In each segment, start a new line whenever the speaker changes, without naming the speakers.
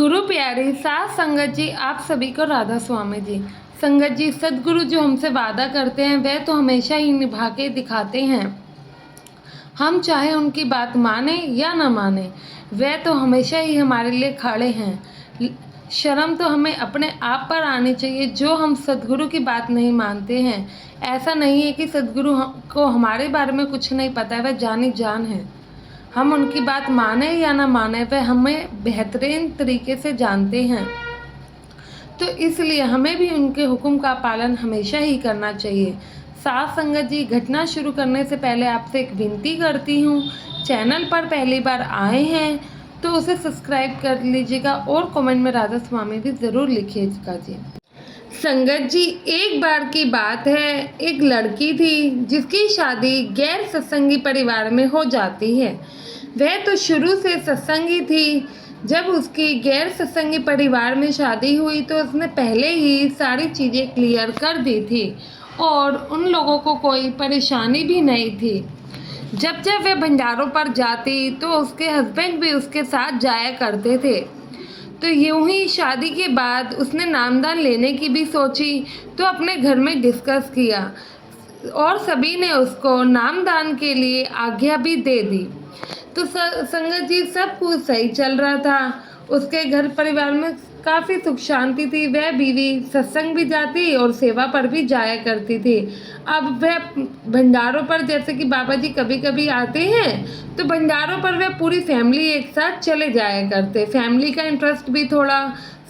गुरु प्यारी साथ संगत जी, आप सभी को राधा स्वामी जी। संगत जी, सदगुरु जो हमसे वादा करते हैं वह तो हमेशा ही निभा के दिखाते हैं। हम चाहे उनकी बात माने या ना माने, वह तो हमेशा ही हमारे लिए खड़े हैं। शर्म तो हमें अपने आप पर आनी चाहिए जो हम सदगुरु की बात नहीं मानते हैं। ऐसा नहीं है कि सदगुरु को हमारे बारे में कुछ नहीं पता है, वह जानी जान है। हम उनकी बात माने या ना माने, वह हमें बेहतरीन तरीके से जानते हैं। तो इसलिए हमें भी उनके हुक्म का पालन हमेशा ही करना चाहिए। साथ संगत जी, घटना शुरू करने से पहले आपसे एक विनती करती हूँ, चैनल पर पहली बार आए हैं तो उसे सब्सक्राइब कर लीजिएगा और कमेंट में राधा स्वामी भी ज़रूर लिखिएगा जी। संगत जी, एक बार की बात है, एक लड़की थी जिसकी शादी गैर सत्संगी परिवार में हो जाती है। वह तो शुरू से सत्संगी थी। जब उसकी गैर सत्संगी परिवार में शादी हुई तो उसने पहले ही सारी चीज़ें क्लियर कर दी थी और उन लोगों को कोई परेशानी भी नहीं थी। जब जब वह भंडारों पर जाती तो उसके हस्बैंड भी उसके साथ जाया करते थे। तो यूं ही शादी के बाद उसने नामदान लेने की भी सोची तो अपने घर में डिस्कस किया और सभी ने उसको नामदान के लिए आज्ञा भी दे दी। तो संगत जी, सब कुछ सही चल रहा था। उसके घर परिवार में काफ़ी सुख शांति थी। वह बीवी सत्संग भी जाती और सेवा पर भी जाया करती थी। अब वह भंडारों पर, जैसे कि बाबा जी कभी कभी आते हैं तो भंडारों पर वह पूरी फैमिली एक साथ चले जाया करते। फैमिली का इंटरेस्ट भी थोड़ा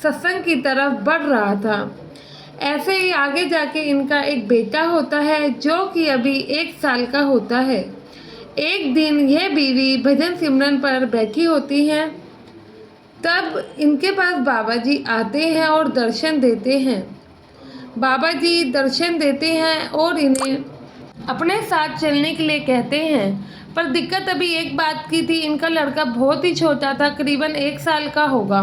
सत्संग की तरफ बढ़ रहा था। ऐसे ही आगे जाके इनका एक बेटा होता है जो कि अभी 1 साल का होता है। एक दिन यह बीवी भजन सिमरन पर बैठी होती है, तब इनके पास बाबा जी आते हैं और दर्शन देते हैं। बाबा जी दर्शन देते हैं और इन्हें अपने साथ चलने के लिए कहते हैं। पर दिक्कत अभी एक बात की थी, इनका लड़का बहुत ही छोटा था, करीबन 1 साल का होगा।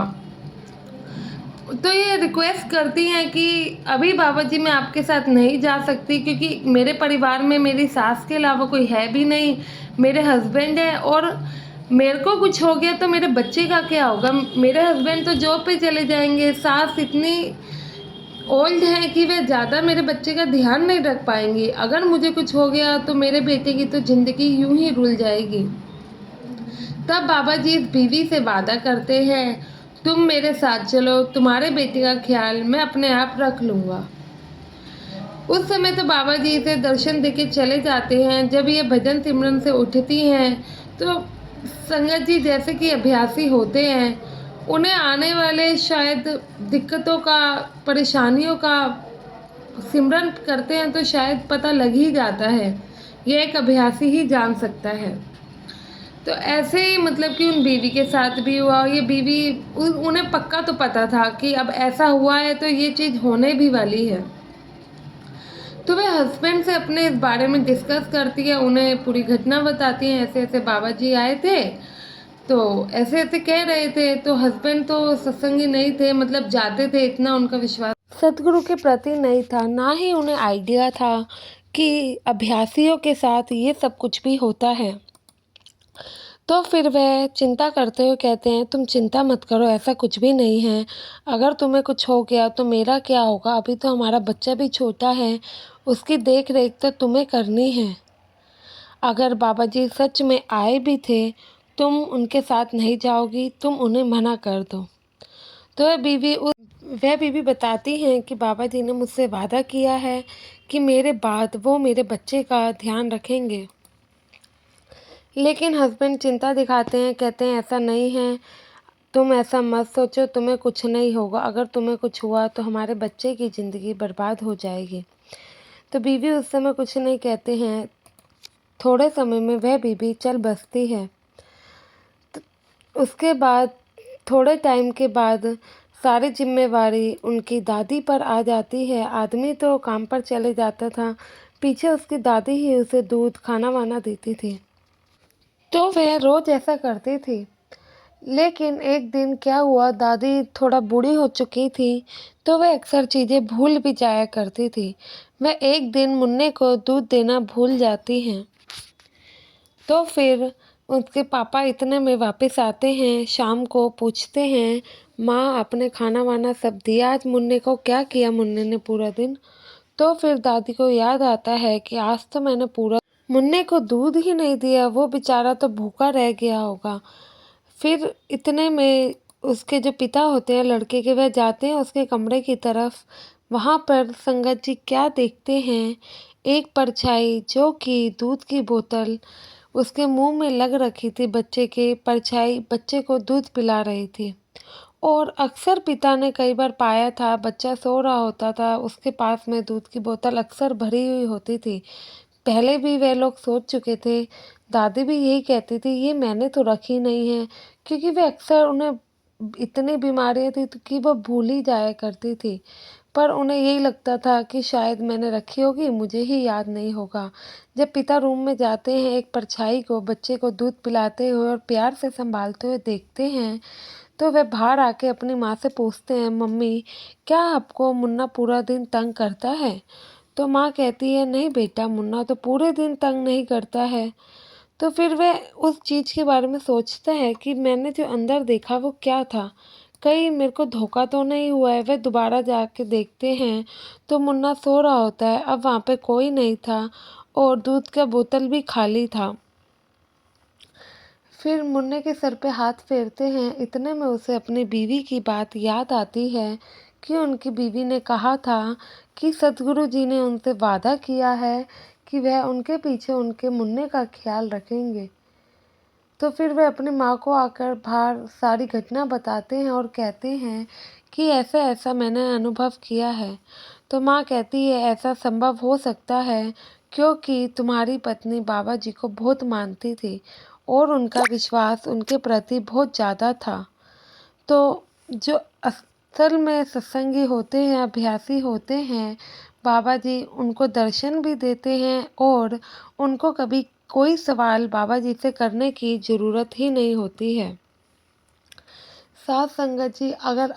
तो ये रिक्वेस्ट करती हैं कि अभी बाबा जी मैं आपके साथ नहीं जा सकती, क्योंकि मेरे परिवार में मेरी सास के अलावा कोई है भी नहीं। मेरे हस्बैंड है और मेरे को कुछ हो गया तो मेरे बच्चे का क्या होगा। मेरे हस्बैंड तो जॉब पे चले जाएंगे, सास इतनी ओल्ड हैं कि वे ज़्यादा मेरे बच्चे का ध्यान नहीं रख पाएंगी। अगर मुझे कुछ हो गया तो मेरे बेटे की तो ज़िंदगी यूं ही रुल जाएगी। तब बाबा जी इस बीवी से वादा करते हैं, तुम मेरे साथ चलो, तुम्हारे बेटे का ख्याल मैं अपने आप रख लूँगा। उस समय तो बाबा जी इसे दर्शन देके चले जाते हैं। जब ये भजन सिमरन से उठती हैं तो संगत जी, जैसे कि अभ्यासी होते हैं, उन्हें आने वाले शायद दिक्कतों का, परेशानियों का सिमरन करते हैं तो शायद पता लग ही जाता है। यह एक अभ्यासी ही जान सकता है। तो ऐसे ही मतलब कि उन बीवी के साथ भी हुआ। ये बीवी, उन्हें पक्का तो पता था कि अब ऐसा हुआ है तो ये चीज़ होने भी वाली है। तो वह हस्बैंड से अपने इस बारे में डिस्कस करती है, उन्हें पूरी घटना बताती हैं, ऐसे ऐसे बाबा जी आए थे तो ऐसे ऐसे कह रहे थे। तो हस्बैंड तो सत्संगी नहीं थे, मतलब जाते थे, इतना उनका विश्वास सतगुरु के प्रति नहीं था, ना ही उन्हें आइडिया था कि अभ्यासियों के साथ ये सब कुछ भी होता है। तो फिर वह चिंता करते हुए कहते हैं, तुम चिंता मत करो, ऐसा कुछ भी नहीं है। अगर तुम्हें कुछ हो गया तो मेरा क्या होगा, अभी तो हमारा बच्चा भी छोटा है, उसकी देख रेख तो तुम्हें करनी है। अगर बाबा जी सच में आए भी थे, तुम उनके साथ नहीं जाओगी, तुम उन्हें मना कर दो। तो वह बीवी बताती हैं कि बाबा जी ने मुझसे वादा किया है कि मेरे बाद वो मेरे बच्चे का ध्यान रखेंगे। लेकिन हस्बैंड चिंता दिखाते हैं, कहते हैं ऐसा नहीं है, तुम ऐसा मत सोचो, तुम्हें कुछ नहीं होगा। अगर तुम्हें कुछ हुआ तो हमारे बच्चे की ज़िंदगी बर्बाद हो जाएगी। तो बीवी उस समय कुछ नहीं कहते हैं। थोड़े समय में वह बीवी चल बसती है। तो उसके बाद थोड़े टाइम के बाद सारी जिम्मेवारी उनकी दादी पर आ जाती है। आदमी तो काम पर चले जाता था, पीछे उसकी दादी ही उसे दूध खाना वाना देती थी। तो वह रोज़ ऐसा करती थी। लेकिन एक दिन क्या हुआ, दादी थोड़ा बूढ़ी हो चुकी थी तो वह अक्सर चीज़ें भूल भी जाया करती थी। वह एक दिन मुन्ने को दूध देना भूल जाती हैं। तो फिर उसके पापा इतने में वापस आते हैं, शाम को पूछते हैं माँ आपने खाना वाना सब दिया आज मुन्ने को? क्या किया मुन्ने ने पूरा दिन? तो फिर दादी को याद आता है कि आज तो मैंने पूरा मुन्ने को दूध ही नहीं दिया, वो बेचारा तो भूखा रह गया होगा। फिर इतने में उसके जो पिता होते हैं लड़के के, वह जाते हैं उसके कमरे की तरफ। वहाँ पर संगत जी क्या देखते हैं, एक परछाई जो कि दूध की बोतल उसके मुंह में लग रखी थी, बच्चे के परछाई बच्चे को दूध पिला रही थी। और अक्सर पिता ने कई बार पाया था, बच्चा सो रहा होता था, उसके पास में दूध की बोतल अक्सर भरी हुई होती थी। पहले भी वे लोग सोच चुके थे, दादी भी यही कहती थी ये मैंने तो रखी नहीं है, क्योंकि वे अक्सर उन्हें इतनी बीमारियां थी तो कि वह भूल ही जाया करती थी। पर उन्हें यही लगता था कि शायद मैंने रखी होगी, मुझे ही याद नहीं होगा। जब पिता रूम में जाते हैं, एक परछाई को बच्चे को दूध पिलाते हुए और प्यार से संभालते हुए देखते हैं, तो वे बाहर आके अपनी माँ से पूछते हैं, मम्मी क्या आपको मुन्ना पूरा दिन तंग करता है? तो माँ कहती है, नहीं बेटा, मुन्ना तो पूरे दिन तंग नहीं करता है। तो फिर वे उस चीज़ के बारे में सोचते हैं कि मैंने जो अंदर देखा वो क्या था, कहीं मेरे को धोखा तो नहीं हुआ है। वे दोबारा जाके देखते हैं तो मुन्ना सो रहा होता है, अब वहाँ पे कोई नहीं था और दूध का बोतल भी खाली था। फिर मुन्ने के सर पे हाथ फेरते हैं, इतने में उसे अपनी बीवी की बात याद आती है कि उनकी बीवी ने कहा था कि सतगुरु जी ने उनसे वादा किया है कि वह उनके पीछे उनके मुन्ने का ख्याल रखेंगे। तो फिर वे अपनी माँ को आकर बाहर सारी घटना बताते हैं और कहते हैं कि ऐसा ऐसा मैंने अनुभव किया है। तो माँ कहती है ऐसा संभव हो सकता है क्योंकि तुम्हारी पत्नी बाबा जी को बहुत मानती थी और उनका विश्वास उनके प्रति बहुत ज़्यादा था। तो जो असल में सत्संगी होते हैं, अभ्यासी होते हैं, बाबा जी उनको दर्शन भी देते हैं और उनको कभी कोई सवाल बाबा जी से करने की ज़रूरत ही नहीं होती है। साथ संगत जी, अगर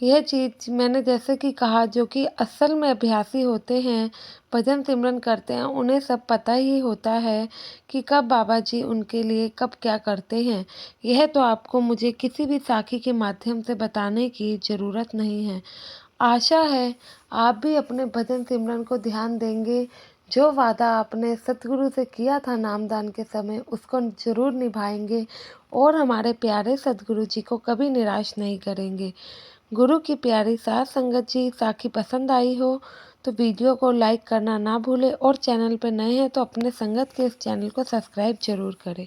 यह चीज़ मैंने जैसे कि कहा, जो कि असल में अभ्यासी होते हैं, भजन सिमरन करते हैं, उन्हें सब पता ही होता है कि कब बाबा जी उनके लिए कब क्या करते हैं। यह तो आपको मुझे किसी भी साखी के माध्यम से बताने की ज़रूरत नहीं है। आशा है आप भी अपने भजन सिमरन को ध्यान देंगे। जो वादा आपने सतगुरु से किया था नामदान के समय, उसको ज़रूर निभाएंगे और हमारे प्यारे सतगुरु जी को कभी निराश नहीं करेंगे। गुरु की प्यारी साथ संगत जी, साखी पसंद आई हो तो वीडियो को लाइक करना ना भूलें और चैनल पर नए हैं तो अपने संगत के इस चैनल को सब्सक्राइब जरूर करें।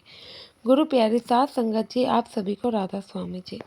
गुरु प्यारी साथ संगत जी, आप सभी को राधा स्वामी जी।